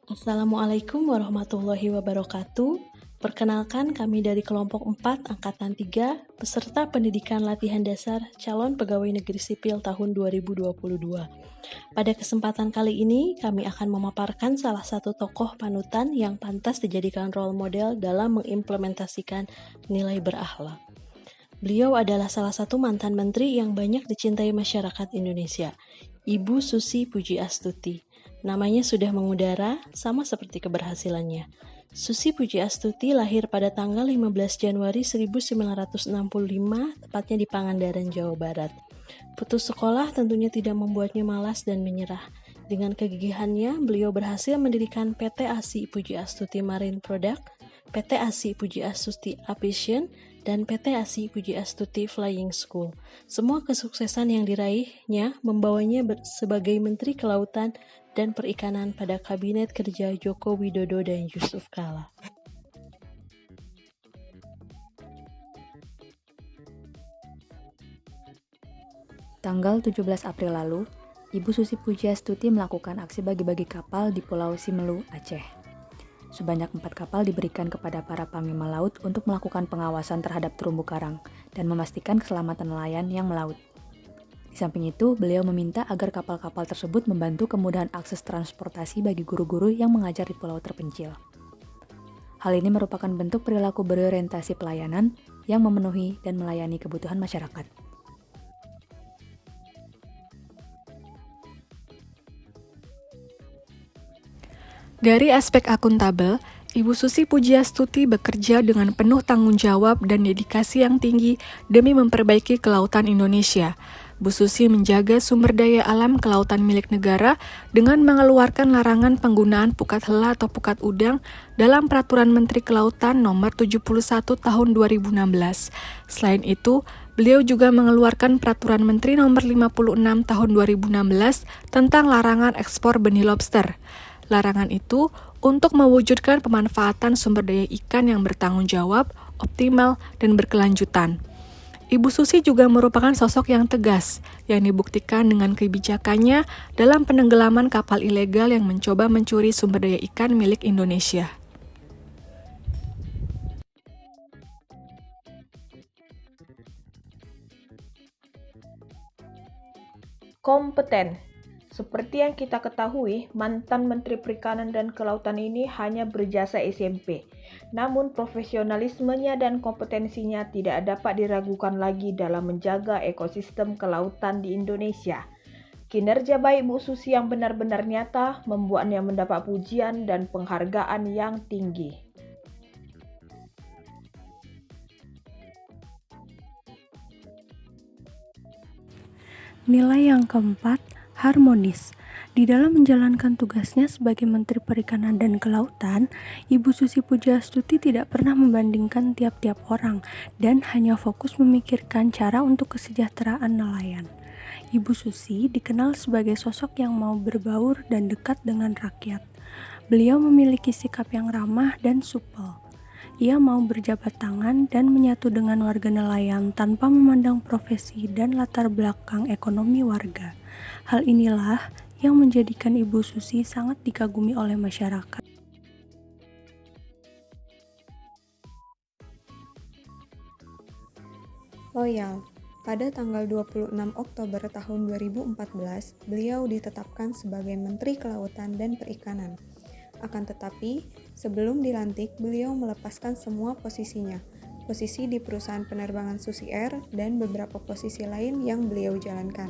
Assalamualaikum warahmatullahi wabarakatuh. Perkenalkan kami dari kelompok 4 Angkatan 3, peserta pendidikan latihan dasar calon pegawai negeri sipil tahun 2022. Pada kesempatan kali ini, kami akan memaparkan salah satu tokoh panutan yang pantas dijadikan role model dalam mengimplementasikan nilai berakhlak. Beliau adalah salah satu mantan menteri yang banyak dicintai masyarakat Indonesia, Ibu Susi Pujiastuti. Namanya sudah mengudara, sama seperti keberhasilannya. Susi Pujiastuti lahir pada tanggal 15 Januari 1965, tepatnya di Pangandaran, Jawa Barat. Putus sekolah tentunya tidak membuatnya malas dan menyerah. Dengan kegigihannya, beliau berhasil mendirikan PT ASI Pujiastuti Marine Product, PT ASI Pujiastuti Aviation, dan PT ASI Pujiastuti Flying School. Semua kesuksesan yang diraihnya membawanya sebagai Menteri Kelautan dan Perikanan pada Kabinet Kerja Joko Widodo dan Yusuf Kala. Tanggal 17 April lalu, Ibu Susi Pujiastuti melakukan aksi bagi-bagi kapal di Pulau Simelu, Aceh. Sebanyak 4 kapal diberikan kepada para panglima laut untuk melakukan pengawasan terhadap terumbu karang dan memastikan keselamatan nelayan yang melaut. Di samping itu, beliau meminta agar kapal-kapal tersebut membantu kemudahan akses transportasi bagi guru-guru yang mengajar di pulau terpencil. Hal ini merupakan bentuk perilaku berorientasi pelayanan yang memenuhi dan melayani kebutuhan masyarakat. Dari aspek akuntabel, Ibu Susi Pujiastuti bekerja dengan penuh tanggung jawab dan dedikasi yang tinggi demi memperbaiki kelautan Indonesia. Bu Susi menjaga sumber daya alam kelautan milik negara dengan mengeluarkan larangan penggunaan pukat hela atau pukat udang dalam Peraturan Menteri Kelautan Nomor 71 Tahun 2016. Selain itu, beliau juga mengeluarkan Peraturan Menteri Nomor 56 Tahun 2016 tentang larangan ekspor benih lobster. Larangan itu untuk mewujudkan pemanfaatan sumber daya ikan yang bertanggung jawab, optimal, dan berkelanjutan. Ibu Susi juga merupakan sosok yang tegas, yang dibuktikan dengan kebijakannya dalam penenggelaman kapal ilegal yang mencoba mencuri sumber daya ikan milik Indonesia. Kompeten. Seperti yang kita ketahui, mantan Menteri Perikanan dan Kelautan ini hanya berjasa SMP. Namun profesionalismenya dan kompetensinya tidak dapat diragukan lagi dalam menjaga ekosistem kelautan di Indonesia. Kinerja baik Bu Susi yang benar-benar nyata membuatnya mendapat pujian dan penghargaan yang tinggi. Nilai yang keempat, harmonis. Di dalam menjalankan tugasnya sebagai Menteri Perikanan dan Kelautan, Ibu Susi Pujiastuti tidak pernah membandingkan tiap-tiap orang dan hanya fokus memikirkan cara untuk kesejahteraan nelayan. Ibu Susi dikenal sebagai sosok yang mau berbaur dan dekat dengan rakyat. Beliau memiliki sikap yang ramah dan supel. Ia mau berjabat tangan dan menyatu dengan warga nelayan tanpa memandang profesi dan latar belakang ekonomi warga. Hal inilah yang menjadikan Ibu Susi sangat dikagumi oleh masyarakat. Loyal. Pada tanggal 26 Oktober tahun 2014, beliau ditetapkan sebagai Menteri Kelautan dan Perikanan. Akan tetapi, sebelum dilantik, beliau melepaskan semua posisinya, posisi di perusahaan penerbangan Susi Air dan beberapa posisi lain yang beliau jalankan.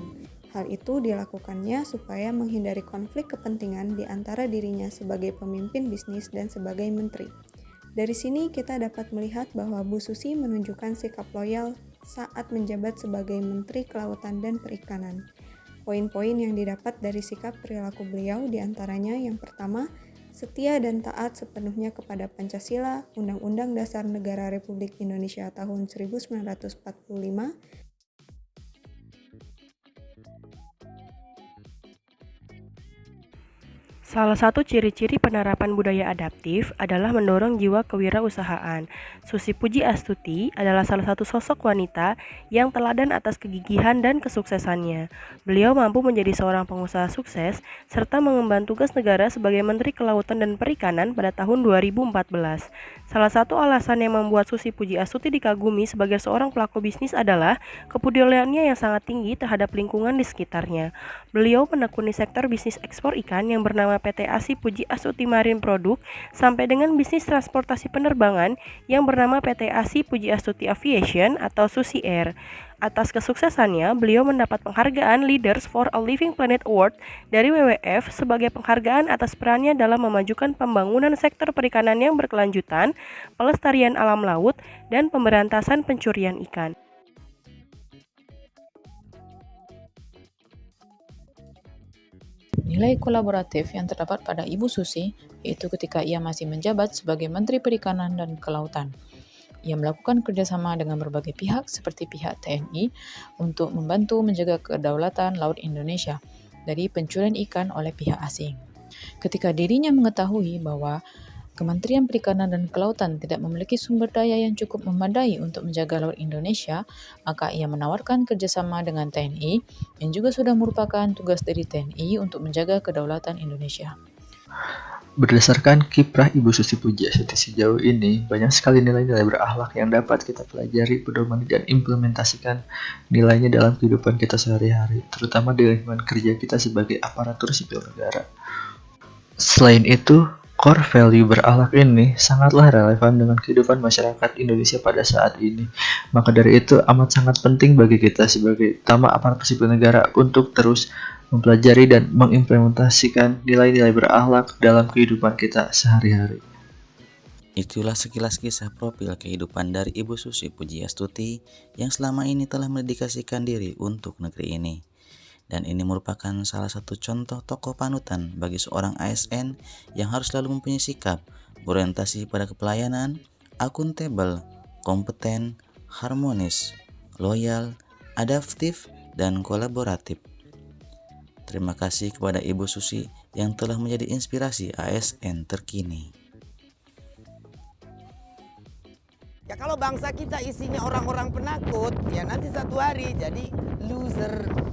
Hal itu dilakukannya supaya menghindari konflik kepentingan di antara dirinya sebagai pemimpin bisnis dan sebagai menteri. Dari sini kita dapat melihat bahwa Bu Susi menunjukkan sikap loyal saat menjabat sebagai Menteri Kelautan dan Perikanan. Poin-poin yang didapat dari sikap perilaku beliau diantaranya yang pertama, setia dan taat sepenuhnya kepada Pancasila, Undang-Undang Dasar Negara Republik Indonesia tahun 1945, Salah satu ciri-ciri penerapan budaya adaptif adalah mendorong jiwa kewirausahaan. Susi Pujiastuti adalah salah satu sosok wanita yang teladan atas kegigihan dan kesuksesannya. Beliau mampu menjadi seorang pengusaha sukses serta mengemban tugas negara sebagai Menteri Kelautan dan Perikanan pada tahun 2014. Salah satu alasan yang membuat Susi Pujiastuti dikagumi sebagai seorang pelaku bisnis adalah kepeduliannya yang sangat tinggi terhadap lingkungan di sekitarnya. Beliau menekuni sektor bisnis ekspor ikan yang bernama PT ASI Pujiastuti Marine Product sampai dengan bisnis transportasi penerbangan yang bernama PT ASI Pujiastuti Aviation atau Susi Air. Atas kesuksesannya, beliau mendapat penghargaan Leaders for a Living Planet Award dari WWF sebagai penghargaan atas perannya dalam memajukan pembangunan sektor perikanan yang berkelanjutan, pelestarian alam laut, dan pemberantasan pencurian ikan. Nilai kolaboratif yang terdapat pada Ibu Susi yaitu ketika ia masih menjabat sebagai Menteri Perikanan dan Kelautan. Ia melakukan kerjasama dengan berbagai pihak seperti pihak TNI untuk membantu menjaga kedaulatan laut Indonesia dari pencurian ikan oleh pihak asing. Ketika dirinya mengetahui bahwa Kementerian Perikanan dan Kelautan tidak memiliki sumber daya yang cukup memadai untuk menjaga laut Indonesia, maka ia menawarkan kerjasama dengan TNI yang juga sudah merupakan tugas dari TNI untuk menjaga kedaulatan Indonesia. Berdasarkan kiprah Ibu Susi Pujiastuti sejauh ini, banyak sekali nilai-nilai berakhlak yang dapat kita pelajari, pedomani, dan implementasikan nilainya dalam kehidupan kita sehari-hari, terutama di lingkungan kerja kita sebagai aparatur sipil negara. Selain itu, core value berakhlak ini sangatlah relevan dengan kehidupan masyarakat Indonesia pada saat ini. Maka dari itu amat sangat penting bagi kita sebagai utama aparatur sipil negara untuk terus mempelajari dan mengimplementasikan nilai-nilai berakhlak dalam kehidupan kita sehari-hari. Itulah sekilas kisah profil kehidupan dari Ibu Susi Pujiastuti yang selama ini telah mendedikasikan diri untuk negeri ini. Dan ini merupakan salah satu contoh tokoh panutan bagi seorang ASN yang harus selalu mempunyai sikap berorientasi pada kepelayanan, akuntabel, kompeten, harmonis, loyal, adaptif, dan kolaboratif. Terima kasih kepada Ibu Susi yang telah menjadi inspirasi ASN terkini. Ya kalau bangsa kita isinya orang-orang penakut, ya nanti satu hari jadi loser.